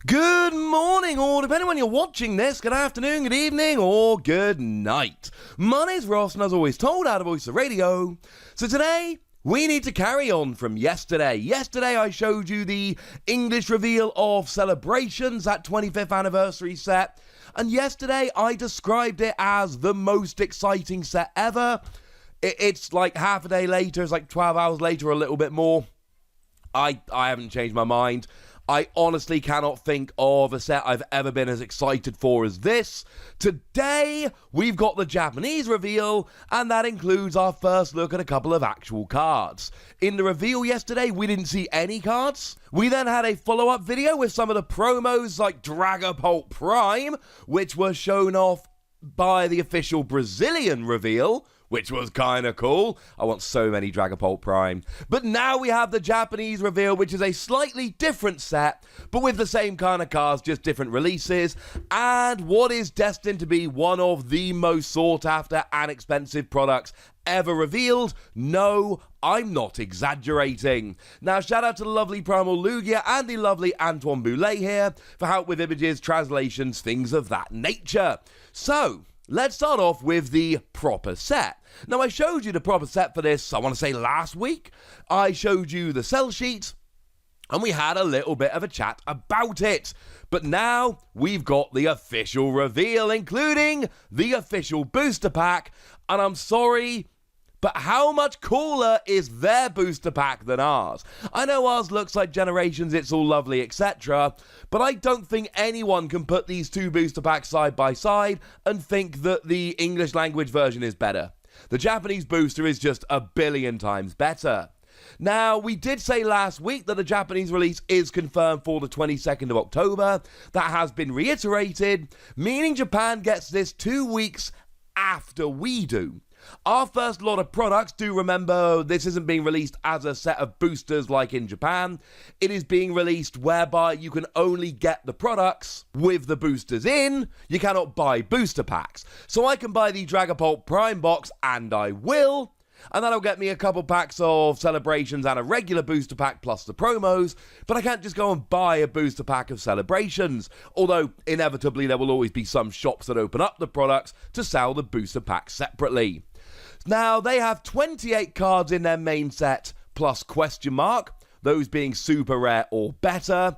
Good morning, or depending when you're watching this, good afternoon, good evening, or good night. My name's Ross, and as always told, out of Voice of Radio. So today, we need to carry on from yesterday. Yesterday, I showed you the English reveal of Celebrations, that 25th anniversary set. And yesterday, I described it as the most exciting set ever. It's like half a day later, it's like 12 hours later, or a little bit more. I haven't changed my mind. I honestly cannot think of a set I've ever been as excited for as this. Today, we've got the Japanese reveal, and that includes our first look at a couple of actual cards. In the reveal yesterday, we didn't see any cards. We then had a follow-up video with some of the promos like Dragapult Prime, which was shown off by the official Brazilian reveal, which was kind of cool. I want so many Dragapult Prime. But now we have the Japanese reveal, which is a slightly different set, but with the same kind of cards, just different releases, and what is destined to be one of the most sought after and expensive products ever revealed. No, I'm not exaggerating. Now, shout out to the lovely Primal Lugia and the lovely Antoine Boulet here for help with images, translations, things of that nature. So, let's start off with the proper set. Now, I showed you the proper set for this, I want to say last week. I showed you the sell sheet, and we had a little bit of a chat about it. But now, we've got the official reveal, including the official booster pack. And I'm sorry, but how much cooler is their booster pack than ours? I know ours looks like Generations, it's all lovely, etc. But I don't think anyone can put these two booster packs side by side and think that the English language version is better. The Japanese booster is just a billion times better. Now, we did say last week that the Japanese release is confirmed for the 22nd of October. That has been reiterated, meaning Japan gets this 2 weeks after we do. Our first lot of products, do remember, this isn't being released as a set of boosters like in Japan. It is being released whereby you can only get the products with the boosters in. You cannot buy booster packs. So I can buy the Dragapult Prime box, and I will. And that'll get me a couple packs of Celebrations and a regular booster pack plus the promos, but I can't just go and buy a booster pack of Celebrations, although inevitably there will always be some shops that open up the products to sell the booster packs separately. Now, they have 28 cards in their main set plus question mark, those being super rare or better,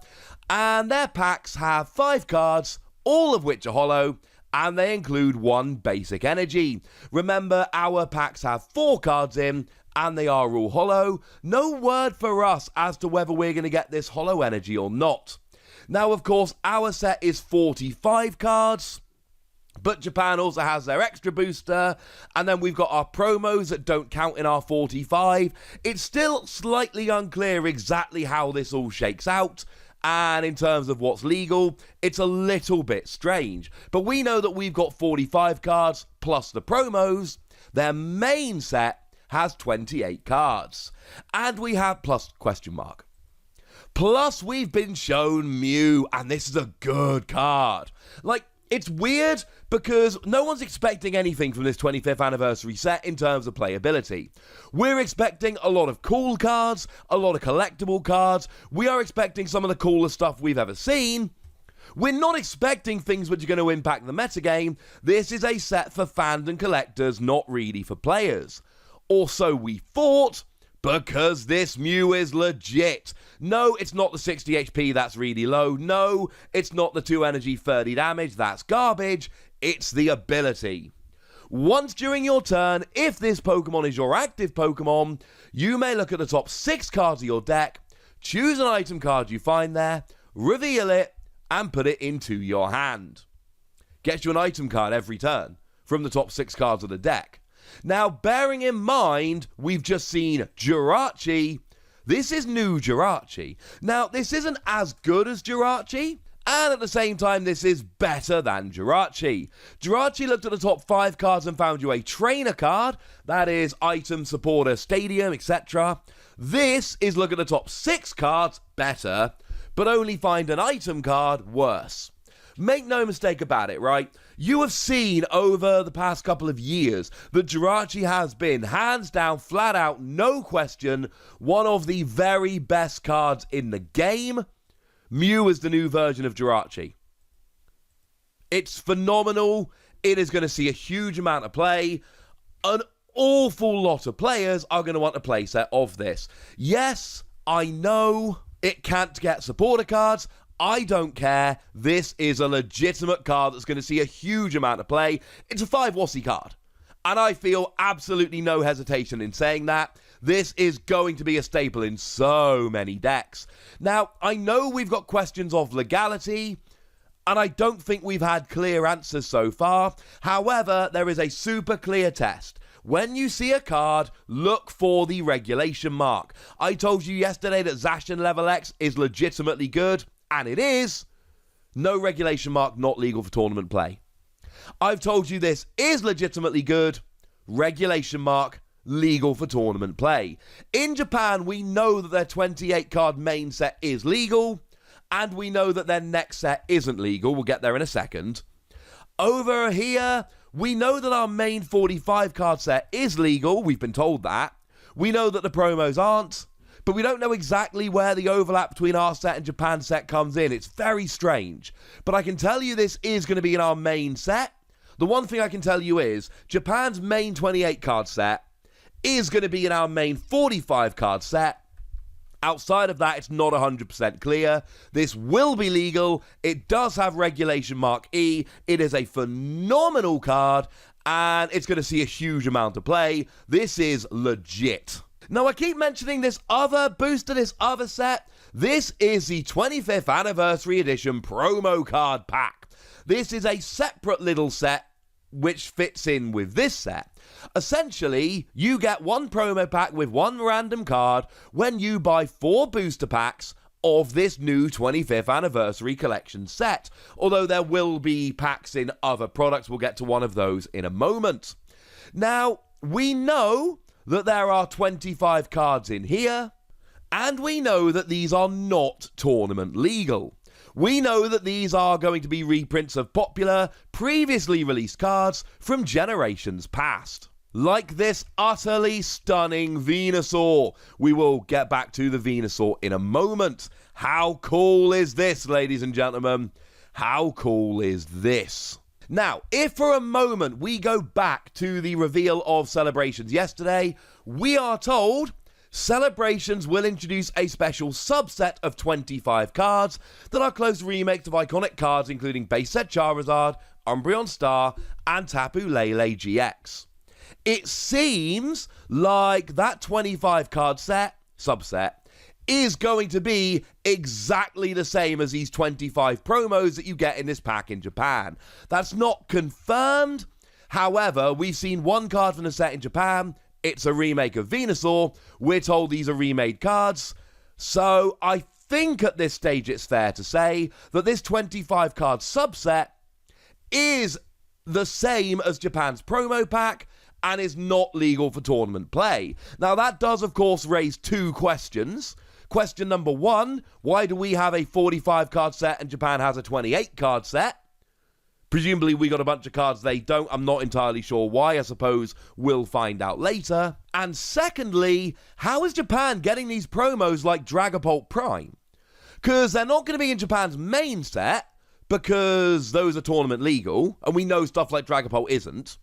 and their packs have 5 cards, all of which are holo, and they include 1 basic energy. Remember, our packs have 4 cards in, and they are all holo. No word for us as to whether we're going to get this holo energy or not. Now, of course, our set is 45 cards, but Japan also has their extra booster, and then we've got our promos that don't count in our 45. It's still slightly unclear exactly how this all shakes out. And in terms of what's legal, it's a little bit strange. But we know that we've got 45 cards plus the promos. Their main set has 28 cards. And we have plus question mark. Plus we've been shown Mew, and this is a good card. Like, it's weird because no one's expecting anything from this 25th anniversary set in terms of playability. We're expecting a lot of cool cards, a lot of collectible cards. We are expecting some of the coolest stuff we've ever seen. We're not expecting things which are going to impact the metagame. This is a set for fans and collectors, not really for players. Or so we thought, because this Mew is legit. No, it's not the 60 HP, that's really low. No, it's not the 2 energy 30 damage, that's garbage. It's the ability. Once during your turn, if this Pokemon is your active Pokemon, you may look at the top 6 cards of your deck, choose an item card you find there, reveal it, and put it into your hand. Gets you an item card every turn from the top 6 cards of the deck. Now, bearing in mind, we've just seen Jirachi. This is new Jirachi. Now, this isn't as good as Jirachi, and at the same time, this is better than Jirachi. Jirachi looked at the top 5 cards and found you a trainer card, that is item, supporter, stadium, etc. This is look at the top 6 cards, better, but only find an item card, worse. Make no mistake about it, right? You have seen over the past couple of years that Jirachi has been, hands down, flat out, no question, one of the very best cards in the game. Mew is the new version of Jirachi. It's phenomenal. It is going to see a huge amount of play. An awful lot of players are going to want a playset of this. Yes, I know it can't get supporter cards. I don't care. This is a legitimate card that's going to see a huge amount of play. It's a 5 Wossie card. And I feel absolutely no hesitation in saying that. This is going to be a staple in so many decks. Now, I know we've got questions of legality, and I don't think we've had clear answers so far. However, there is a super clear test. When you see a card, look for the regulation mark. I told you yesterday that Zacian Level X is legitimately good, and it is. No regulation mark, not legal for tournament play. I've told you this is legitimately good, regulation mark, legal for tournament play. In Japan, we know that their 28 card main set is legal, and we know that their next set isn't legal. We'll get there in a second. Over here, we know that our main 45 card set is legal. We've been told that. We know that the promos aren't, but we don't know exactly where the overlap between our set and Japan's set comes in. It's very strange. But I can tell you this is going to be in our main set. The one thing I can tell you is Japan's main 28 card set is going to be in our main 45 card set. Outside of that, it's not 100% clear. This will be legal. It does have regulation mark E. It is a phenomenal card, and it's going to see a huge amount of play. This is legit. Now, I keep mentioning this other booster, this other set. This is the 25th Anniversary Edition promo card pack. This is a separate little set which fits in with this set. Essentially, you get one promo pack with one random card when you buy 4 booster packs of this new 25th Anniversary Collection set. Although there will be packs in other products, we'll get to one of those in a moment. Now, we know that there are 25 cards in here, and we know that these are not tournament legal. We know that these are going to be reprints of popular, previously released cards from generations past. Like this utterly stunning Venusaur. We will get back to the Venusaur in a moment. How cool is this, ladies and gentlemen? How cool is this? Now, if for a moment we go back to the reveal of Celebrations yesterday, we are told Celebrations will introduce a special subset of 25 cards that are close remakes of iconic cards including base set Charizard, Umbreon Star, and Tapu Lele GX. It seems like that 25 card subset is going to be exactly the same as these 25 promos that you get in this pack in Japan. That's not confirmed. However, we've seen one card from the set in Japan. It's a remake of Venusaur. We're told these are remade cards. So I think at this stage it's fair to say that this 25 card subset is the same as Japan's promo pack and is not legal for tournament play. Now that does of course raise 2 questions. Question number 1, why do we have a 45 card set and Japan has a 28 card set? Presumably we got a bunch of cards they don't. I'm not entirely sure why. I suppose we'll find out later. And secondly, how is Japan getting these promos like Dragapult Prime? Because they're not going to be in Japan's main set because those are tournament legal, and we know stuff like Dragapult isn't.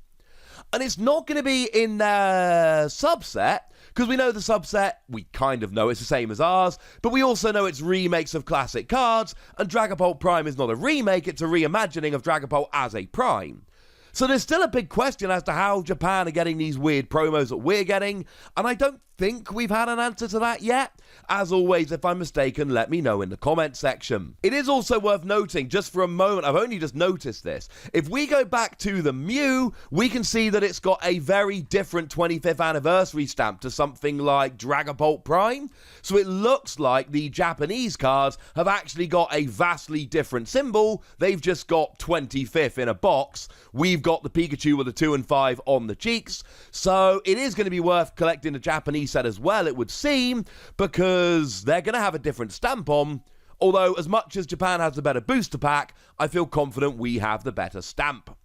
And it's not going to be in their subset, because we know the subset, we kind of know it's the same as ours, but we also know it's remakes of classic cards, and Dragapult Prime is not a remake, it's a reimagining of Dragapult as a Prime. So there's still a big question as to how Japan are getting these weird promos that we're getting, and I don't think we've had an answer to that yet. As always, if I'm mistaken, let me know in the comment section. It is also worth noting, just for a moment, I've only just noticed this, if we go back to the Mew, we can see that it's got a very different 25th anniversary stamp to something like Dragapult Prime. So it looks like the Japanese cards have actually got a vastly different symbol. They've just got 25th in a box. We've got the Pikachu with the 2 and 5 on the cheeks. So it is going to be worth collecting the Japanese set as well, it would seem, because they're going to have a different stamp on. Although, as much as Japan has the better booster pack, I feel confident we have the better stamp.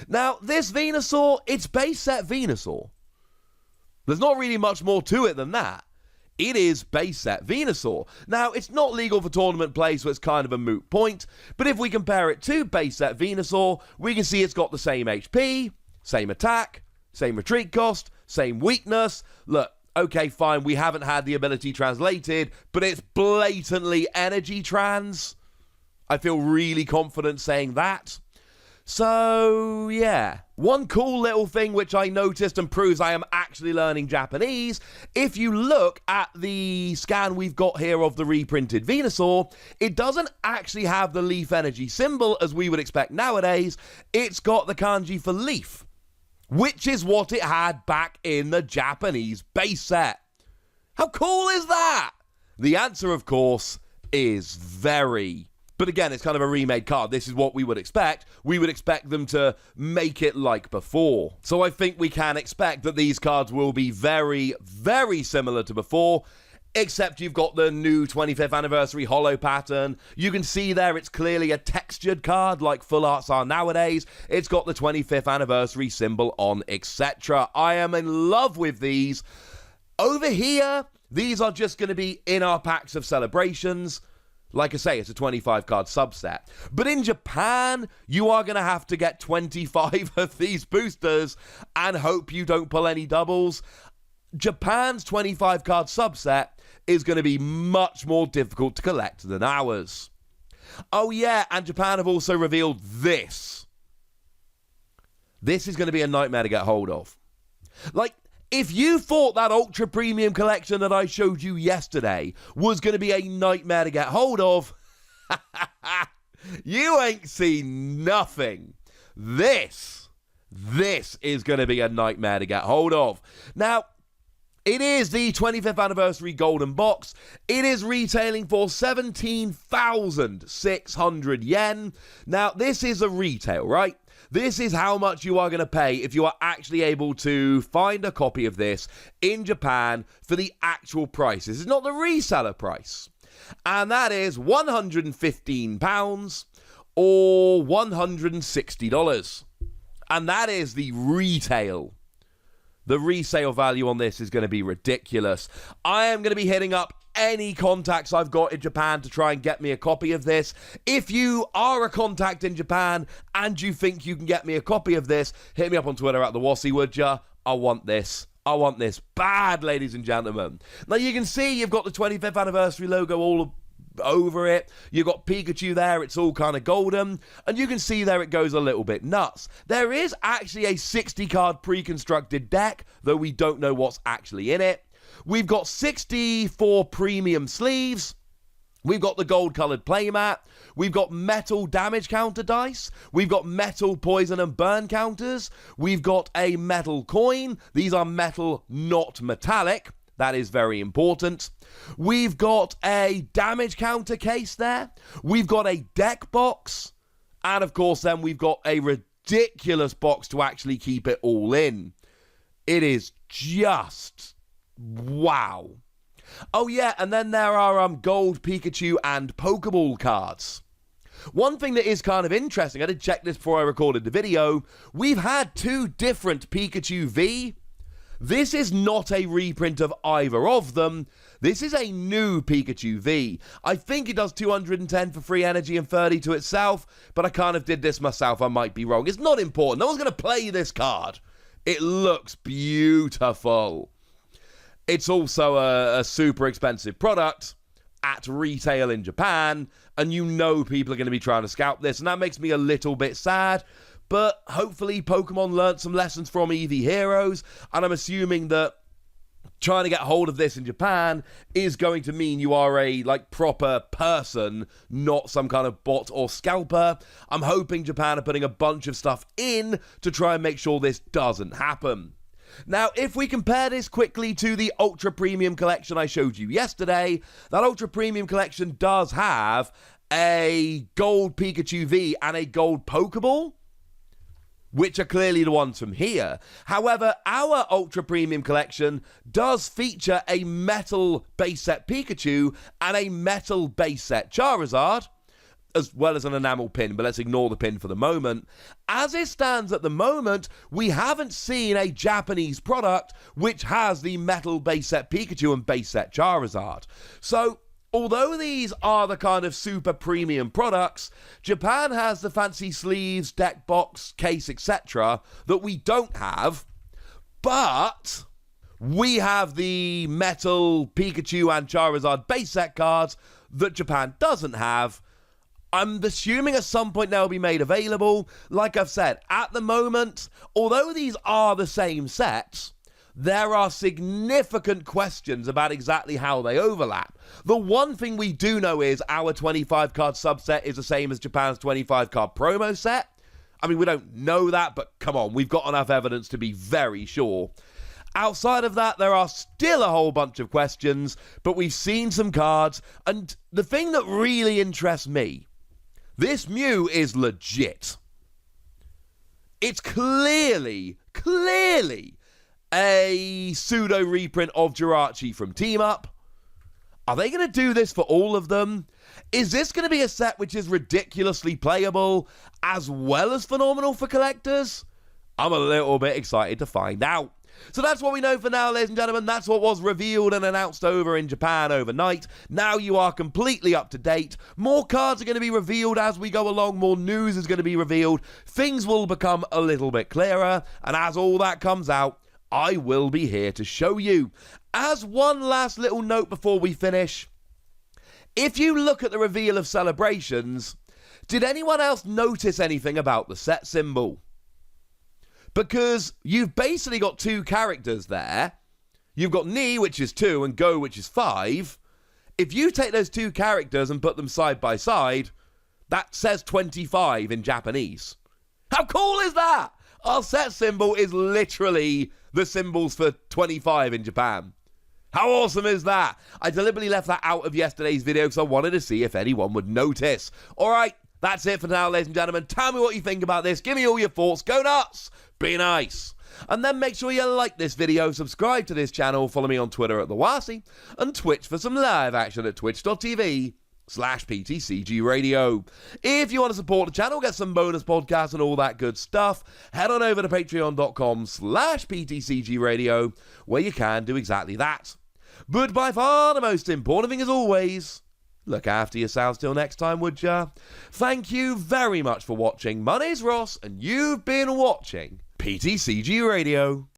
Now, this Venusaur, it's base set Venusaur. There's not really much more to it than that. It is base set Venusaur. Now, it's not legal for tournament play, so it's kind of a moot point, but if we compare it to base set Venusaur, we can see it's got the same HP, same attack, same retreat cost, same weakness. Look, okay, fine, we haven't had the ability translated, but it's blatantly energy trans. I feel really confident saying that. So, yeah. One cool little thing which I noticed and proves I am actually learning Japanese, if you look at the scan we've got here of the reprinted Venusaur, it doesn't actually have the leaf energy symbol as we would expect nowadays. It's got the kanji for leaf, which is what it had back in the Japanese base set. How cool is that? The answer, of course, is very. But again, it's kind of a remade card. This is what we would expect. We would expect them to make it like before. So I think we can expect that these cards will be very, very similar to before, except you've got the new 25th anniversary holo pattern. You can see there it's clearly a textured card like full arts are nowadays. It's got the 25th anniversary symbol on, etc. I am in love with these. Over here, these are just going to be in our packs of celebrations. Like I say, it's a 25-card subset. But in Japan, you are going to have to get 25 of these boosters and hope you don't pull any doubles. Japan's 25-card subset is going to be much more difficult to collect than ours. Oh yeah, and Japan have also revealed this. This is going to be a nightmare to get hold of. Like, if you thought that ultra premium collection that I showed you yesterday was going to be a nightmare to get hold of, you ain't seen nothing. This is going to be a nightmare to get hold of. Now, it is the 25th anniversary golden box. It is retailing for 17,600 yen. Now, this is a retail, right? This is how much you are going to pay if you are actually able to find a copy of this in Japan for the actual price. This is not the reseller price. And that is £115 or $160. And that is the retail. The resale value on this is going to be ridiculous. I am going to be hitting up any contacts I've got in Japan to try and get me a copy of this. If you are a contact in Japan and you think you can get me a copy of this, hit me up on Twitter at the Wassy, would ya? I want this. I want this bad, ladies and gentlemen. Now you can see you've got the 25th anniversary logo all over it. You've got Pikachu there, it's all kind of golden, and you can see there it goes a little bit nuts. There is actually a 60 card pre-constructed deck, though we don't know what's actually in it. We've got 64 premium sleeves. We've got the gold-coloured playmat. We've got metal damage counter dice. We've got metal poison and burn counters. We've got a metal coin. These are metal, not metallic. That is very important. We've got a damage counter case there. We've got a deck box. And, of course, then we've got a ridiculous box to actually keep it all in. It is just wow. Oh yeah, and then there are gold Pikachu and Pokeball cards. One thing that is kind of interesting, I did check this before I recorded the video, we've had two different Pikachu V. This is not a reprint of either of them. This is a new Pikachu V. I think it does 210 for free energy and 30 to itself, but I kind of did this myself, I might be wrong. It's not important, no one's going to play this card. It looks beautiful. It's also a super expensive product at retail in Japan, and you know people are going to be trying to scalp this, and that makes me a little bit sad, but hopefully Pokemon learnt some lessons from Eevee Heroes, and I'm assuming that trying to get hold of this in Japan is going to mean you are a proper person, not some kind of bot or scalper. I'm hoping Japan are putting a bunch of stuff in to try and make sure this doesn't happen. Now, if we compare this quickly to the Ultra Premium Collection I showed you yesterday, that Ultra Premium Collection does have a gold Pikachu V and a gold Pokeball, which are clearly the ones from here. However, our Ultra Premium Collection does feature a metal base set Pikachu and a metal base set Charizard. as well as an enamel pin, but let's ignore the pin for the moment. As it stands at the moment, we haven't seen a Japanese product which has the metal base set Pikachu and base set Charizard. So, although these are the kind of super premium products, Japan has the fancy sleeves, deck box, case, etc. that we don't have, but we have the metal Pikachu and Charizard base set cards that Japan doesn't have. I'm assuming at some point they'll be made available. Like I've said, at the moment, although these are the same sets, there are significant questions about exactly how they overlap. The one thing we do know is our 25 card subset is the same as Japan's 25 card promo set. I mean, we don't know that, but come on, we've got enough evidence to be very sure. Outside of that, there are still a whole bunch of questions, but we've seen some cards, and the thing that really interests me, this Mew is legit. It's clearly a pseudo reprint of Jirachi from Team Up. Are they going to do this for all of them? Is this going to be a set which is ridiculously playable as well as phenomenal for collectors? I'm a little bit excited to find out. So that's what we know for now, ladies and gentlemen. That's what was revealed and announced over in Japan overnight. Now you are completely up to date. More cards are going to be revealed as we go along. More news is going to be revealed. Things will become a little bit clearer. And as all that comes out, I will be here to show you. As one last little note before we finish, if you look at the reveal of Celebrations, did anyone else notice anything about the set symbol? Because you've basically got two characters there. You've got Ni, which is 2, and Go, which is 5. If you take those two characters and put them side by side, that says 25 in Japanese. How cool is that? Our set symbol is literally the symbols for 25 in Japan. How awesome is that? I deliberately left that out of yesterday's video because I wanted to see if anyone would notice. Alright, that's it for now, ladies and gentlemen. Tell me what you think about this. Give me all your thoughts. Go nuts. Be nice. And then make sure you like this video, subscribe to this channel, follow me on Twitter at TheWasi, and Twitch for some live action at twitch.tv/PTCG Radio. If you want to support the channel, get some bonus podcasts and all that good stuff, head on over to patreon.com/PTCG Radio, where you can do exactly that. But by far the most important thing as always, look after yourselves till next time, would ya? Thank you very much for watching. My name's Ross, and you've been watching PTCG Radio.